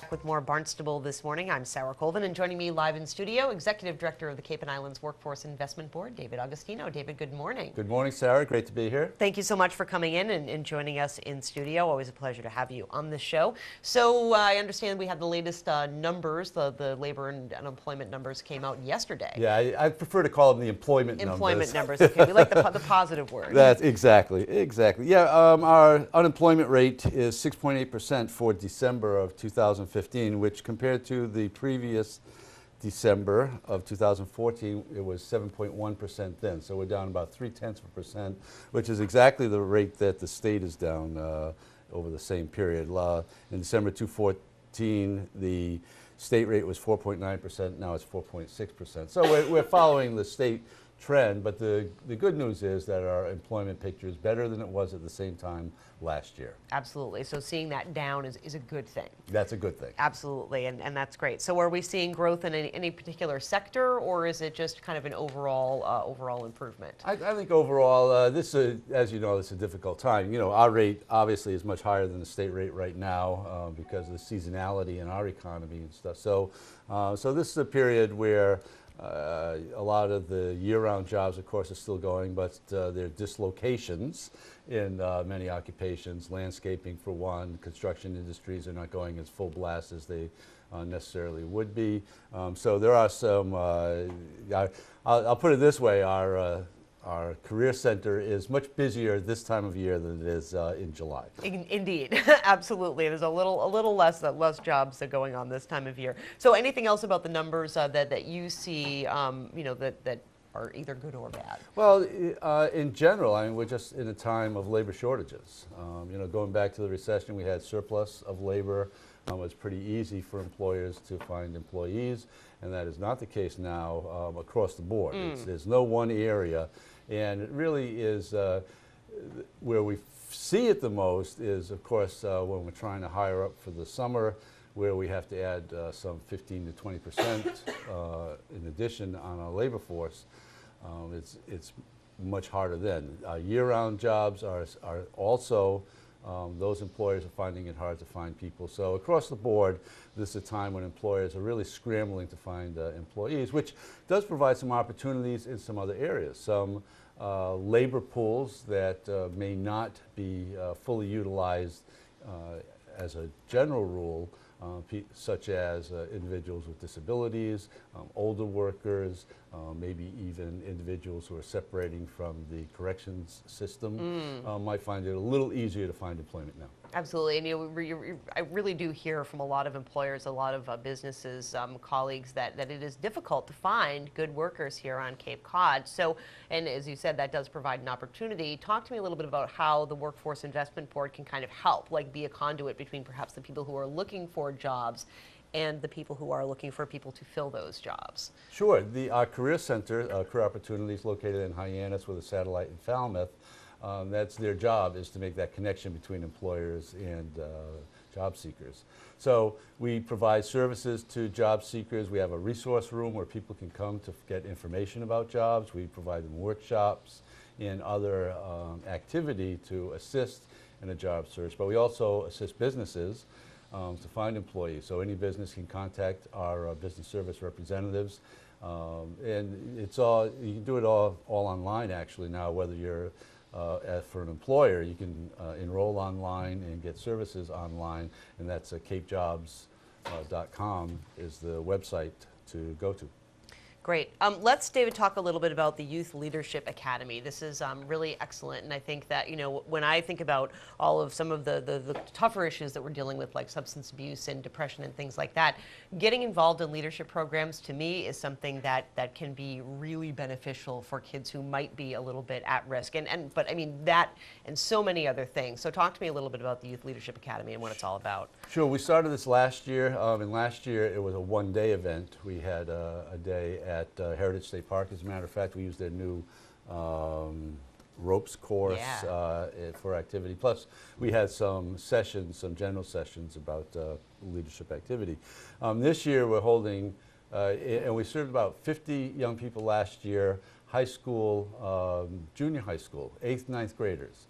back with more Barnstable This Morning. I'm Sarah Colvin, and joining me live in studio, Executive Director of the Cape and Islands Workforce Investment Board, David Augustinho. David, good morning. Good morning, Sarah. Great to be here. Thank you so much for coming in and joining us in studio. Always a pleasure to have you on the show. So I understand we have the latest numbers. The labor and unemployment numbers came out yesterday. Yeah, I prefer to call them the employment numbers. Employment numbers. Okay, we like the positive word. That's exactly. Yeah, our unemployment rate is 6.8% for December of 2015, which compared to the previous December of 2014, it was 7.1% then. So we're down about 0.3%, which is exactly the rate that the state is down over the same period. In December 2014, the state rate was 4.9%. Now it's 4.6%. So we're following the state trend, but the good news is that our employment picture is better than it was at the same time last year. Absolutely. So seeing that down is a good thing. That's a good thing. Absolutely, and that's great. So are we seeing growth in any particular sector, or is it just kind of an overall improvement? I think overall, this is, as you know, this is a difficult time. You know, our rate obviously is much higher than the state rate right now because of the seasonality in our economy and stuff. So this is a period where a lot of the year-round jobs, of course, are still going, but there are dislocations in many occupations. Landscaping, for one, construction industries are not going as full blast as they necessarily would be. So there are some, I'll put it this way, our career center is much busier this time of year than it is in July. Indeed, absolutely. There's a little less jobs that are going on this time of year. So anything else about the numbers that you see, that are either good or bad? Well, in general, I mean, we're just in a time of labor shortages. Going back to the recession, we had surplus of labor. It was pretty easy for employers to find employees, and that is not the case now across the board. There's no one area, and it really is where we see it the most is, of course, when we're trying to hire up for the summer, where we have to add some 15 to 20% in addition on our labor force. It's much harder then. Year-round jobs are also, those employers are finding it hard to find people. So across the board, this is a time when employers are really scrambling to find employees, which does provide some opportunities in some other areas. Some labor pools that may not be fully utilized as a general rule, such as individuals with disabilities, older workers, maybe even individuals who are separating from the corrections system, might find it a little easier to find employment now. Absolutely, and I really do hear from a lot of employers, a lot of businesses, colleagues, that it is difficult to find good workers here on Cape Cod. So, and as you said, that does provide an opportunity. Talk to me a little bit about how the Workforce Investment Board can kind of help, like be a conduit between perhaps the people who are looking for jobs and the people who are looking for people to fill those jobs. Sure. Our Career Center, Career Opportunities, located in Hyannis with a satellite in Falmouth, that's their job, is to make that connection between employers and job seekers. So we provide services to job seekers. We have a resource room where people can come to get information about jobs. We provide them workshops and other activity to assist in a job search. But we also assist businesses to find employees. So any business can contact our business service representatives. And it's all, you can do it all online actually now, whether you're for an employer, you can enroll online and get services online, and that's capejobs.com is the website to go to. Great. Let's, David, talk a little bit about the Youth Leadership Academy. This is really excellent, and I think that, when I think about all of some of the tougher issues that we're dealing with, like substance abuse and depression and things like that, getting involved in leadership programs, to me, is something that can be really beneficial for kids who might be a little bit at risk. But I mean, that and so many other things. So talk to me a little bit about the Youth Leadership Academy and what it's all about. Sure. We started this last year, and last year it was a one-day event. We had a day at Heritage State Park. As a matter of fact, we used their new ropes course for activity. Plus, we had some sessions, some general sessions about leadership activity. This year, we're holding, and we served about 50 young people last year, high school, junior high school, 8th, 9th graders.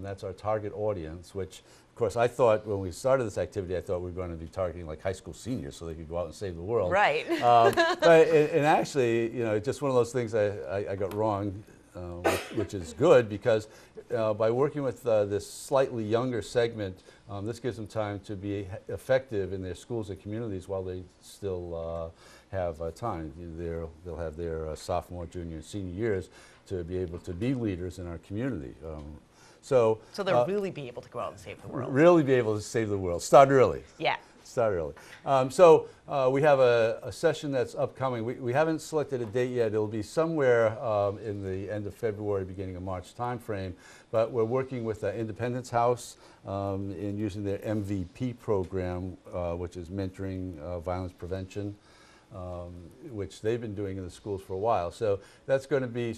That's our target audience, which of course I thought when we started this activity, I thought we were going to be targeting like high school seniors so they could go out and save the world. Right. And actually, you know, it's just one of those things I got wrong, which is good because by working with this slightly younger segment, this gives them time to be effective in their schools and communities while they still have time. They'll have their sophomore, junior, and senior years to be able to be leaders in our community. So they'll really be able to go out and save the world. Really be able to save the world. Start early. Yeah. Start early. We have a session that's upcoming. We haven't selected a date yet. It'll be somewhere in the end of February, beginning of March timeframe. But we're working with Independence House in using their MVP program, which is mentoring violence prevention, which they've been doing in the schools for a while. So that's going to be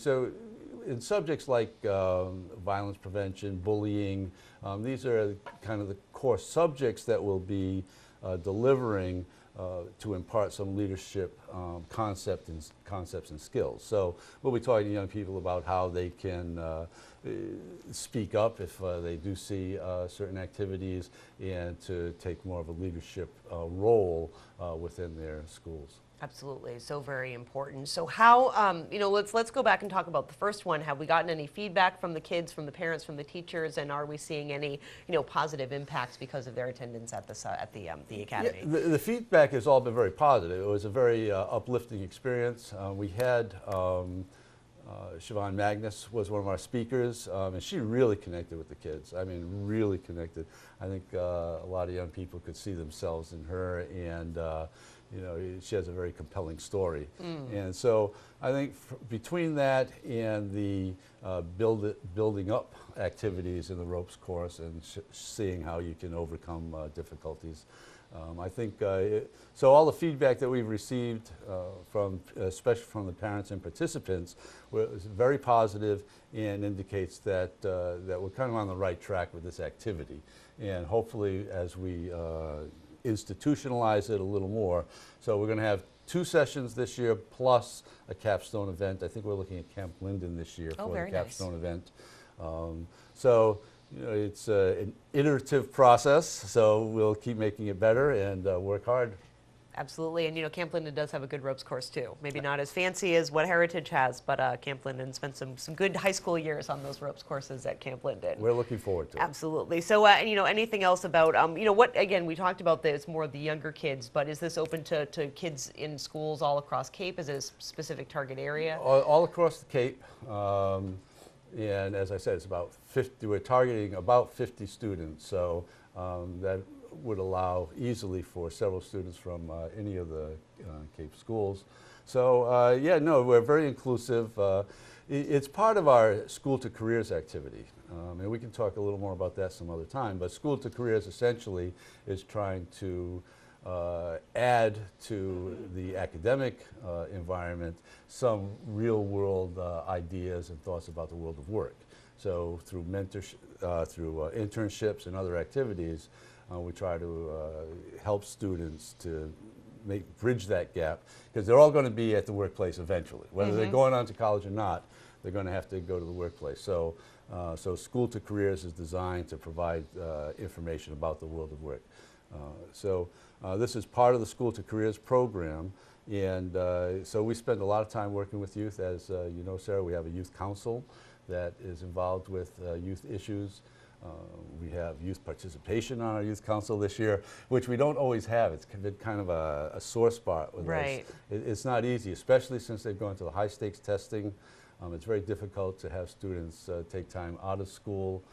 in subjects like violence prevention, bullying. These are kind of the core subjects that will be delivering to impart some leadership concepts and skills. So we'll be talking to young people about how they can speak up if they do see certain activities and to take more of a leadership role within their schools. Absolutely, so very important. So how, you know, let's go back and talk about the first one. Have we gotten any feedback from the kids, from the parents, from the teachers, and are we seeing any, you know, positive impacts because of their attendance at the academy? Yeah, the feedback has all been very positive. It was a very uplifting experience. We had Siobhan Magnus was one of our speakers, and she really connected with the kids. I mean, really connected. I think a lot of young people could see themselves in her, and you know, she has a very compelling story. And so I think between that and the building up activities in the ropes course and seeing how you can overcome difficulties, I think, so all the feedback that we've received especially from the parents and participants was very positive and indicates that, that we're kind of on the right track with this activity. And hopefully as we institutionalize it a little more. So we're going to have 2 sessions this year plus a capstone event. I think we're looking at Camp Linden this year for the capstone event. So you know, it's an iterative process, so we'll keep making it better and work hard. Absolutely, and you know, Camp Linden does have a good ropes course too. Maybe not as fancy as what Heritage has, but Camp Linden spent some good high school years on those ropes courses at Camp Linden. We're looking forward to it. Absolutely. So, you know, anything else about, you know, what, again, we talked about this more the younger kids, but is this open to kids in schools all across Cape? Is it a specific target area? All across the Cape. And as I said, it's about 50, we're targeting about 50 students. So that would allow easily for several students from any of the Cape schools. So yeah, no, we're very inclusive. It's part of our School to Careers activity. And we can talk a little more about that some other time, but School to Careers essentially is trying to add to the academic environment some real world ideas and thoughts about the world of work. So through through internships and other activities, we try to help students to bridge that gap, because they're all going to be at the workplace eventually. Whether they're going on to college or not, they're going to have to go to the workplace. So, so School to Careers is designed to provide information about the world of work. This is part of the School to Careers program, and so we spend a lot of time working with youth. As you know, Sarah, we have a youth council that is involved with youth issues. We have youth participation on our youth council this year, which we don't always have. It's been kind of a sore spot with us. It's not easy, especially since they've gone to the high stakes testing. It's very difficult to have students take time out of school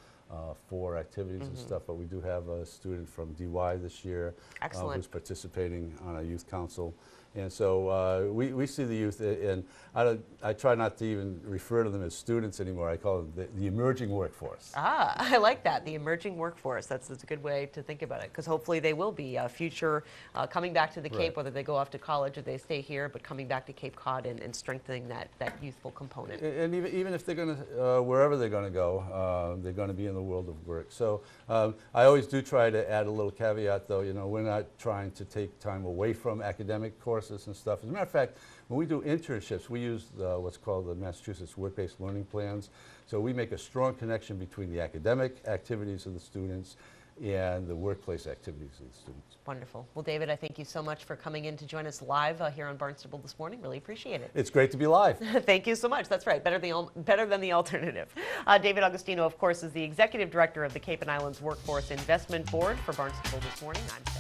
for activities and stuff, but we do have a student from DY this year who's participating on our youth council. And so we see the youth, and I try not to even refer to them as students anymore. I call them the emerging workforce. Ah, I like that, the emerging workforce. That's a good way to think about it, because hopefully they will be future coming back to the Cape, whether they go off to college or they stay here, but coming back to Cape Cod and strengthening that youthful component. And even if they're going to, wherever they're going to go, they're going to be in the world of work. So I always do try to add a little caveat, though. You know, we're not trying to take time away from academic courses. courses and stuff. As a matter of fact, when we do internships, we use what's called the Massachusetts Work-Based Learning Plans. So we make a strong connection between the academic activities of the students and the workplace activities of the students. Wonderful. Well, David, I thank you so much for coming in to join us live here on Barnstable This Morning. Really appreciate it. It's great to be live. Thank you so much. That's right. Better than the alternative. David Augustinho, of course, is the Executive Director of the Cape and Islands Workforce Investment Board. For Barnstable This Morning, I'm Sarah